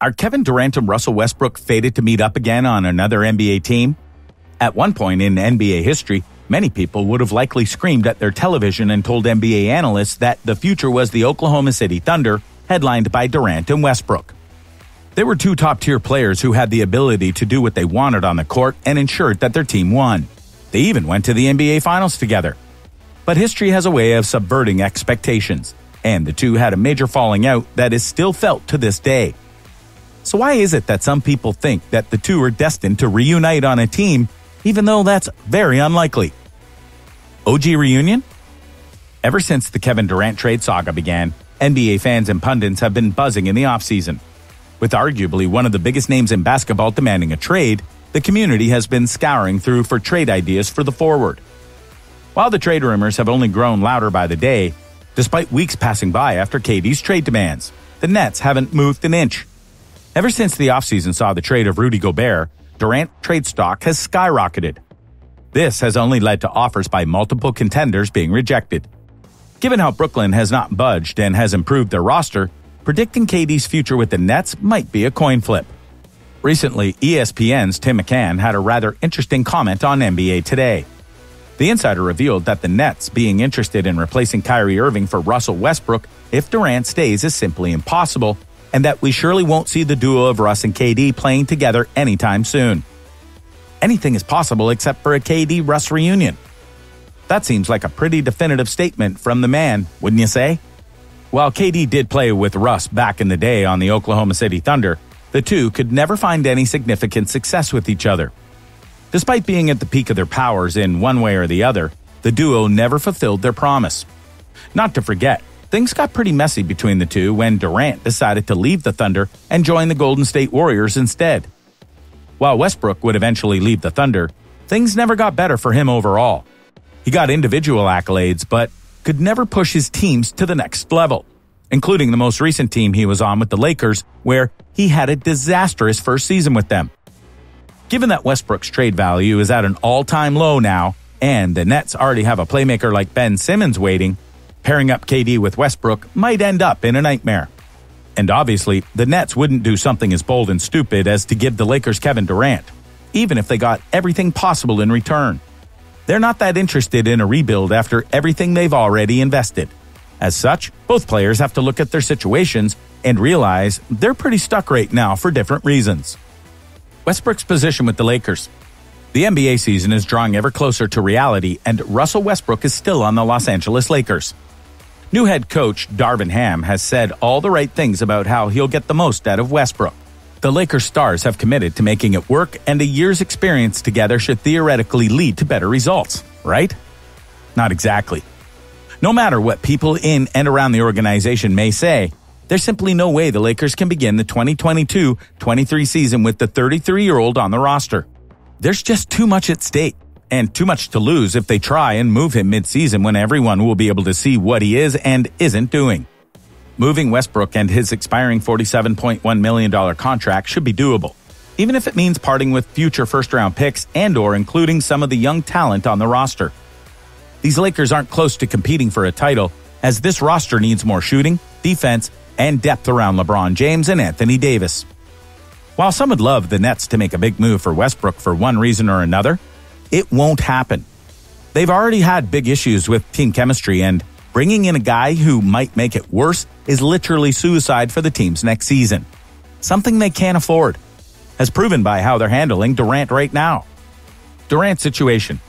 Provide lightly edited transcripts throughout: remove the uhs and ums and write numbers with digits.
Are Kevin Durant and Russell Westbrook fated to meet up again on another NBA team? At one point in NBA history, many people would have likely screamed at their television and told NBA analysts that the future was the Oklahoma City Thunder, headlined by Durant and Westbrook. They were two top-tier players who had the ability to do what they wanted on the court and ensured that their team won. They even went to the NBA Finals together. But history has a way of subverting expectations, and the two had a major falling out that is still felt to this day. So why is it that some people think that the two are destined to reunite on a team, even though that's very unlikely? OG reunion? Ever since the Kevin Durant trade saga began, NBA fans and pundits have been buzzing in the offseason. With arguably one of the biggest names in basketball demanding a trade, the community has been scouring through for trade ideas for the forward. While the trade rumors have only grown louder by the day, despite weeks passing by after KD's trade demands, the Nets haven't moved an inch. Ever since the offseason saw the trade of Rudy Gobert, Durant trade stock has skyrocketed. This has only led to offers by multiple contenders being rejected. Given how Brooklyn has not budged and has improved their roster, predicting KD's future with the Nets might be a coin flip. Recently, ESPN's Tim McCann had a rather interesting comment on NBA Today. The insider revealed that the Nets being interested in replacing Kyrie Irving for Russell Westbrook if Durant stays is simply impossible, and that we surely won't see the duo of Russ and KD playing together anytime soon. Anything is possible except for a KD-Russ reunion. That seems like a pretty definitive statement from the man, wouldn't you say? While KD did play with Russ back in the day on the Oklahoma City Thunder, the two could never find any significant success with each other. Despite being at the peak of their powers in one way or the other, the duo never fulfilled their promise. Not to forget, things got pretty messy between the two when Durant decided to leave the Thunder and join the Golden State Warriors instead. While Westbrook would eventually leave the Thunder, things never got better for him overall. He got individual accolades, but could never push his teams to the next level, including the most recent team he was on with the Lakers, where he had a disastrous first season with them. Given that Westbrook's trade value is at an all-time low now, and the Nets already have a playmaker like Ben Simmons waiting, pairing up KD with Westbrook might end up in a nightmare. And obviously, the Nets wouldn't do something as bold and stupid as to give the Lakers Kevin Durant, even if they got everything possible in return. They're not that interested in a rebuild after everything they've already invested. As such, both players have to look at their situations and realize they're pretty stuck right now for different reasons. Westbrook's position with the Lakers. The NBA season is drawing ever closer to reality, and Russell Westbrook is still on the Los Angeles Lakers. New head coach Darvin Ham has said all the right things about how he'll get the most out of Westbrook. The Lakers stars have committed to making it work, and a year's experience together should theoretically lead to better results, right? Not exactly. No matter what people in and around the organization may say, there's simply no way the Lakers can begin the 2022-23 season with the 33-year-old on the roster. There's just too much at stake, and too much to lose if they try and move him mid-season when everyone will be able to see what he is and isn't doing. Moving Westbrook and his expiring $47.1 million contract should be doable, even if it means parting with future first-round picks and/or including some of the young talent on the roster. These Lakers aren't close to competing for a title, as this roster needs more shooting, defense, and depth around LeBron James and Anthony Davis. While some would love the Nets to make a big move for Westbrook for one reason or another, it won't happen. They've already had big issues with team chemistry, and bringing in a guy who might make it worse is literally suicide for the team's next season. Something they can't afford, as proven by how they're handling Durant right now. Durant's situation.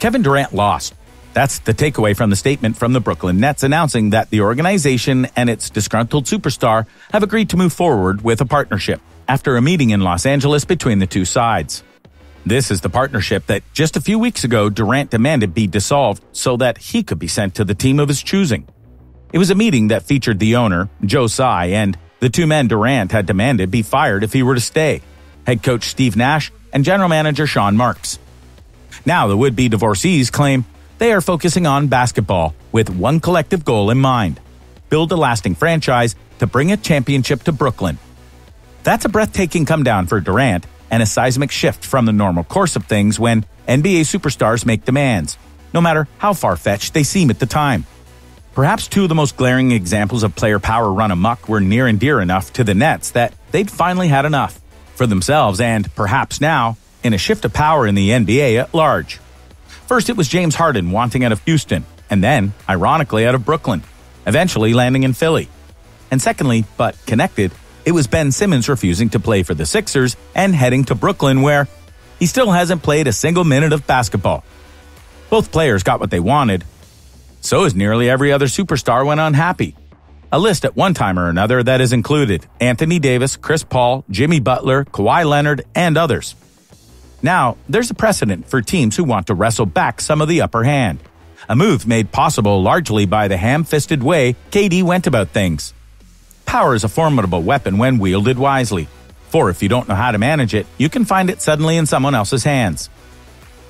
Kevin Durant lost. That's the takeaway from the statement from the Brooklyn Nets announcing that the organization and its disgruntled superstar have agreed to move forward with a partnership after a meeting in Los Angeles between the two sides. This is the partnership that just a few weeks ago Durant demanded be dissolved so that he could be sent to the team of his choosing. It was a meeting that featured the owner, Joe Tsai, and the two men Durant had demanded be fired if he were to stay, head coach Steve Nash and general manager Sean Marks. Now the would-be divorcees claim they are focusing on basketball with one collective goal in mind: build a lasting franchise to bring a championship to Brooklyn. That's a breathtaking come-down for Durant and a seismic shift from the normal course of things when NBA superstars make demands, no matter how far-fetched they seem at the time. Perhaps two of the most glaring examples of player power run amok were near and dear enough to the Nets that they'd finally had enough for themselves and, perhaps now, in a shift of power in the NBA at large. First, it was James Harden wanting out of Houston, and then, ironically, out of Brooklyn, eventually landing in Philly. And secondly, but connected, it was Ben Simmons refusing to play for the Sixers and heading to Brooklyn, where he still hasn't played a single minute of basketball. Both players got what they wanted. So is nearly every other superstar when unhappy. A list at one time or another that has included Anthony Davis, Chris Paul, Jimmy Butler, Kawhi Leonard, and others. Now, there's a precedent for teams who want to wrestle back some of the upper hand. A move made possible largely by the ham-fisted way KD went about things. Power is a formidable weapon when wielded wisely. For if you don't know how to manage it, you can find it suddenly in someone else's hands.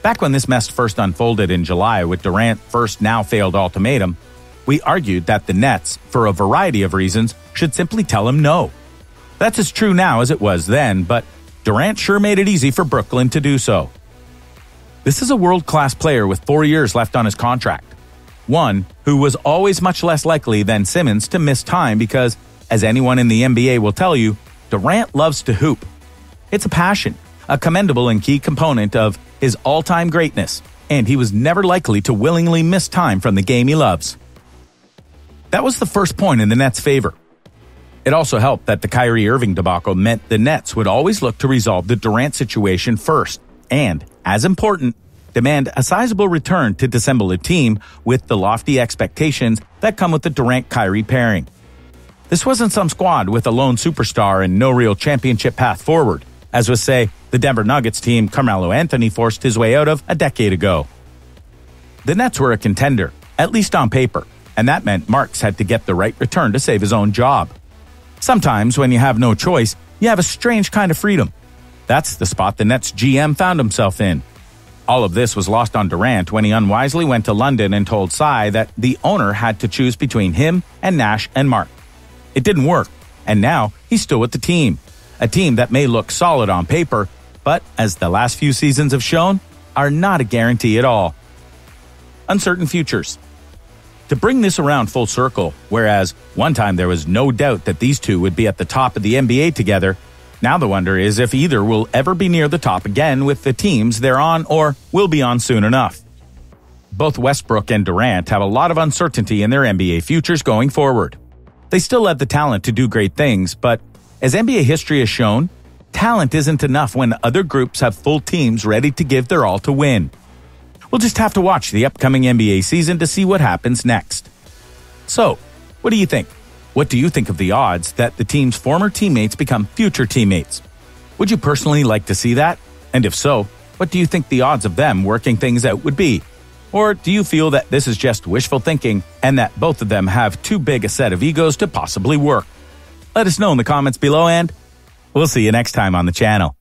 Back when this mess first unfolded in July with Durant's first now-failed ultimatum, we argued that the Nets, for a variety of reasons, should simply tell him no. That's as true now as it was then, but Durant sure made it easy for Brooklyn to do so. This is a world-class player with 4 years left on his contract. One who was always much less likely than Simmons to miss time because, as anyone in the NBA will tell you, Durant loves to hoop. It's a passion, a commendable and key component of his all-time greatness, and he was never likely to willingly miss time from the game he loves. That was the first point in the Nets' favor. It also helped that the Kyrie Irving debacle meant the Nets would always look to resolve the Durant situation first, and, as important, demand a sizable return to disassemble a team with the lofty expectations that come with the Durant-Kyrie pairing. This wasn't some squad with a lone superstar and no real championship path forward, as was, say, the Denver Nuggets team Carmelo Anthony forced his way out of a decade ago. The Nets were a contender, at least on paper, and that meant Marks had to get the right return to save his own job. Sometimes, when you have no choice, you have a strange kind of freedom. That's the spot the Nets GM found himself in. All of this was lost on Durant when he unwisely went to London and told Sy that the owner had to choose between him and Nash and Mark. It didn't work, and now he's still with the team. A team that may look solid on paper, but, as the last few seasons have shown, are not a guarantee at all. Uncertain futures. To bring this around full circle, whereas one time there was no doubt that these two would be at the top of the NBA together, now the wonder is if either will ever be near the top again with the teams they're on or will be on soon enough. Both Westbrook and Durant have a lot of uncertainty in their NBA futures going forward. They still have the talent to do great things, but as NBA history has shown, talent isn't enough when other groups have full teams ready to give their all to win. We'll just have to watch the upcoming NBA season to see what happens next. So, what do you think? What do you think of the odds that the team's former teammates become future teammates? Would you personally like to see that? And if so, what do you think the odds of them working things out would be? Or do you feel that this is just wishful thinking and that both of them have too big a set of egos to possibly work? Let us know in the comments below, and we'll see you next time on the channel.